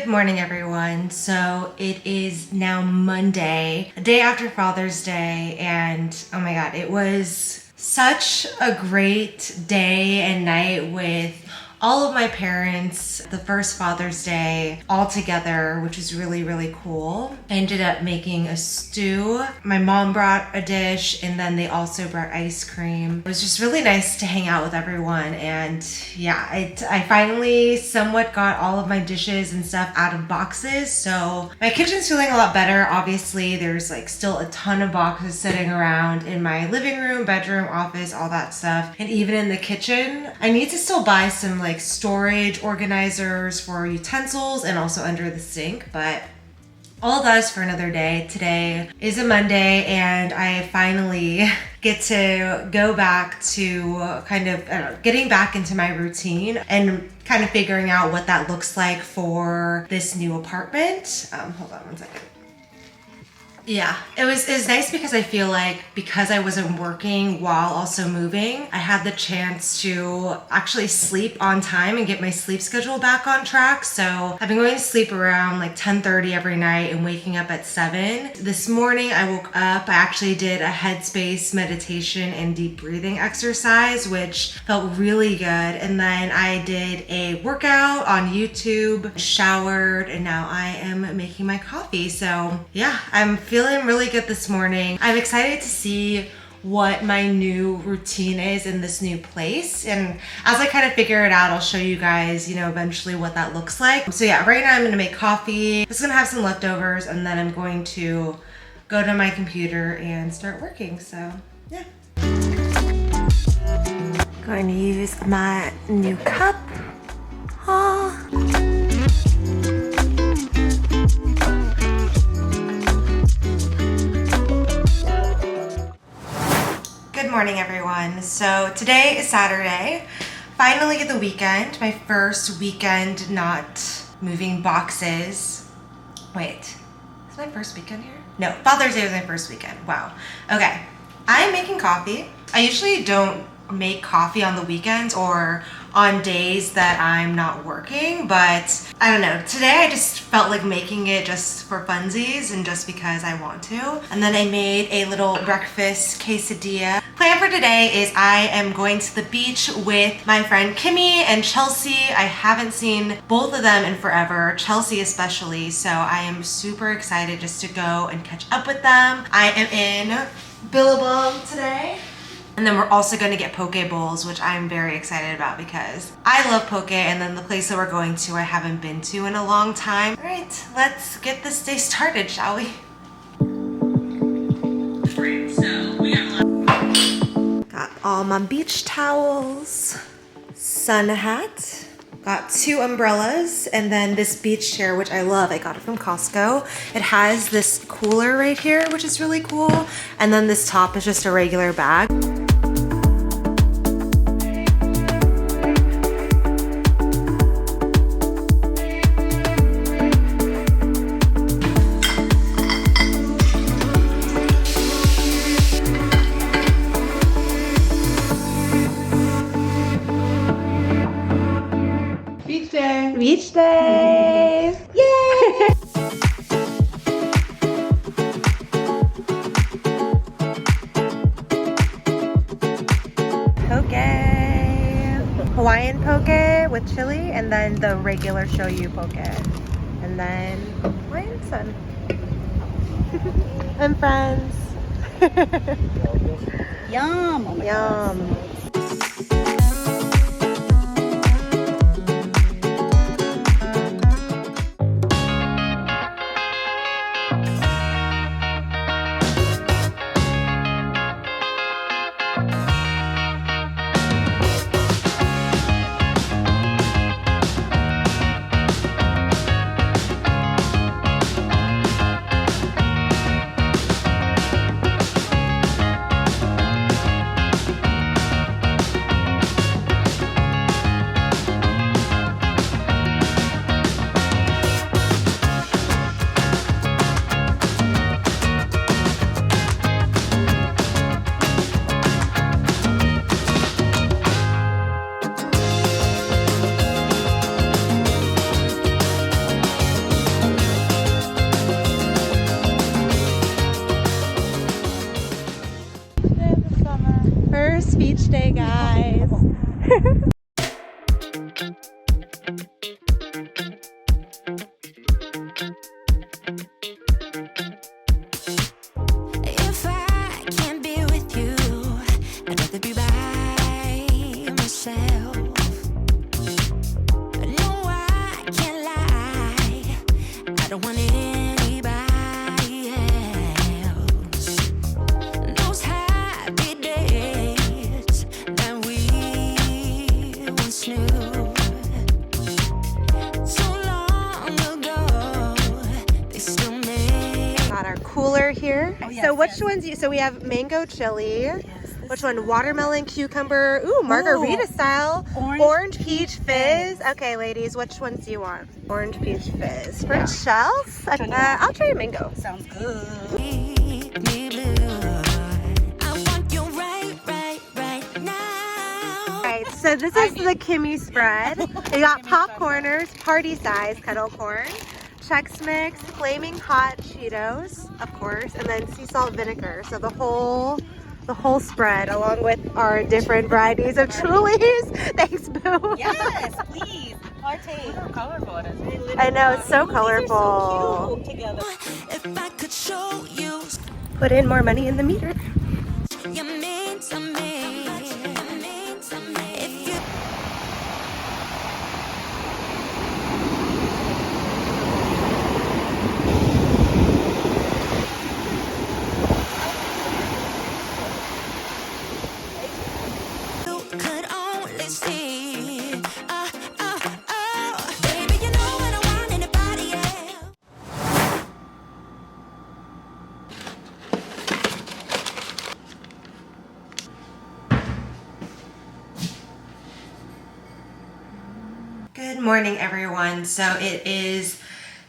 Good morning, everyone. So it is now Monday, a day after Father's Day, and oh my God, it was such a great day and night with all of my parents, the first Father's Day all together, which was really, really cool. I ended up making a stew. My mom brought a dish and then they also brought ice cream. It was just really nice to hang out with everyone. And yeah, I finally somewhat got all of my dishes and stuff out of boxes. So my kitchen's feeling a lot better. Obviously, there's like still a ton of boxes sitting around in my living room, bedroom, office, all that stuff. And even in the kitchen, I need to still buy some like storage organizers for utensils and also under the sink, but all of that is for another day. Today is a Monday and I finally get to go back to kind of getting back into my routine and kind of figuring out what that looks like for this new apartment. Hold on one second. Yeah, it was nice because I feel like because I wasn't working while also moving, I had the chance to actually sleep on time and get my sleep schedule back on track. So I've been going to sleep around like 10:30 every night and waking up at 7. This morning I woke up, I actually did a headspace meditation and deep breathing exercise, which felt really good. And then I did a workout on YouTube, showered, and now I am making my coffee. So yeah, I'm feeling really good this morning. I'm excited to see what my new routine is in this new place. And as I kind of figure it out, I'll show you guys, eventually what that looks like. So yeah, right now I'm gonna make coffee. Just gonna have some leftovers and then I'm going to go to my computer and start working. So yeah. Going to use my new cup. Good morning, everyone. So today is Saturday, finally the weekend, my first weekend not moving boxes. Wait, is my first weekend here? No, Father's Day was my first weekend. Wow. Okay, I'm making coffee. I usually don't make coffee on the weekends or on days that I'm not working, but I don't know. Today I just felt like making it just for funsies and just because I want to. And then I made a little breakfast quesadilla. Plan for today is I am going to the beach with my friend Kimmy and Chelsea. I haven't seen both of them in forever, Chelsea especially, so I am super excited just to go and catch up with them. I am in Billabong today. And then we're also going to get poke bowls, which I'm very excited about because I love poke, and then the place that we're going to I haven't been to in a long time. All right, let's get this day started, shall we? Got all my beach towels, sun hat, got 2 umbrellas, and then this beach chair, which I love. I got it from Costco. It has this cooler right here, which is really cool. And then this top is just a regular bag. Beach day! Yay! Poke! Hawaiian poke with chili, and then the regular shoyu poke. And then Hawaiian sun. And friends. Yum! Oh my Yum! God. If I can't be with you, I'd rather be by myself. No, I can't lie. I don't want anybody else. Those happy days that we once knew, so long ago, they still make. Got our cooler here. Oh, yes, So which yes. ones? So we have mango chili. Which one? Watermelon, cucumber. Ooh, margarita Ooh. style. Orange peach fizz. Okay, ladies, which ones do you want? Orange peach fizz. For Chelsea? I'll try mango. Sounds good. Make me blue. I want you right now. Alright, so this is the Kimmy spread. They got popcorners, party size kettle corn, Chex Mix, flaming hot Cheetos, of course, and then sea salt vinegar. So the whole spread, along with our different varieties of Trulies. Thanks, Boo. Yes, please. Partake. How colorful it is. I know, it's so These are colorful. so cute together. If I could show you, Put in more money in the meter. you mean to me. You mean to me. If you could only see, baby, you know I don't want anybody else. Good morning, everyone. So it is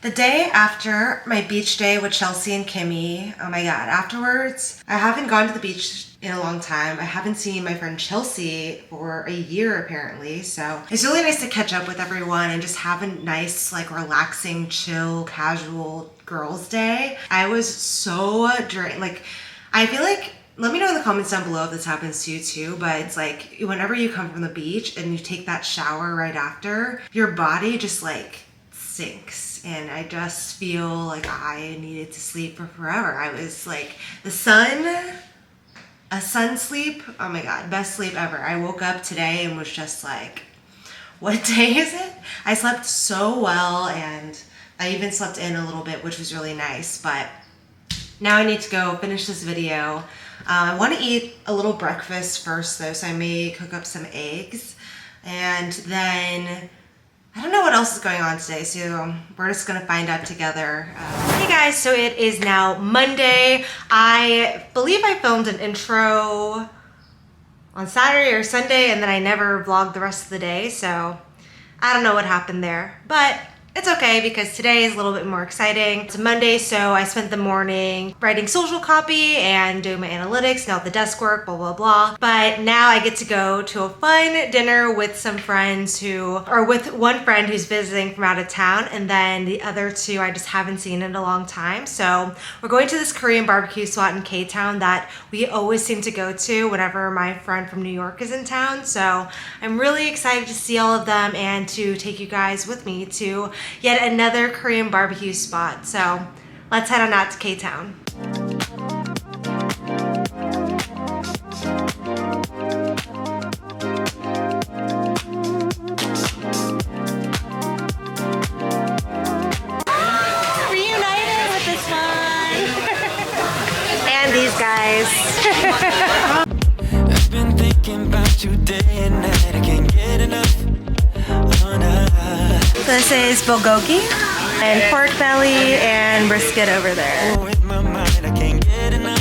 the day after my beach day with Chelsea and Kimmy. Oh my God. Afterwards, I haven't gone to the beach in a long time. I haven't seen my friend Chelsea for a year apparently. So it's really nice to catch up with everyone and just have a nice, like, relaxing, chill, casual girls' day. I was so drained. Like, I feel like, let me know in the comments down below if this happens to you too, but it's like whenever you come from the beach and you take that shower right after, your body just like sinks. And I just feel like I needed to sleep for forever. I was like, a sun sleep, oh my God, best sleep ever. I woke up today and was just like, what day is it? I slept so well, and I even slept in a little bit, which was really nice. But now I need to go finish this video. I want to eat a little breakfast first though, so I may cook up some eggs, and then I don't know what else is going on today, so we're just gonna find out together. Hey guys, so it is now Monday. I believe I filmed an intro on Saturday or Sunday, and then I never vlogged the rest of the day, so I don't know what happened there, but it's okay because today is a little bit more exciting. It's a Monday, so I spent the morning writing social copy and doing my analytics, now the desk work, blah, blah, blah. But now I get to go to a fun dinner with some friends with one friend who's visiting from out of town, and then the other two I just haven't seen in a long time. So we're going to this Korean barbecue spot in Ktown that we always seem to go to whenever my friend from New York is in town. So I'm really excited to see all of them and to take you guys with me to yet another Korean barbecue spot. So let's head on out to Ktown. Reunited with this one. And these guys. I've been thinking about you day and night. I can't get enough. Oh, no. This is bulgogi and pork belly and brisket over there. With my mind, I can't get enough.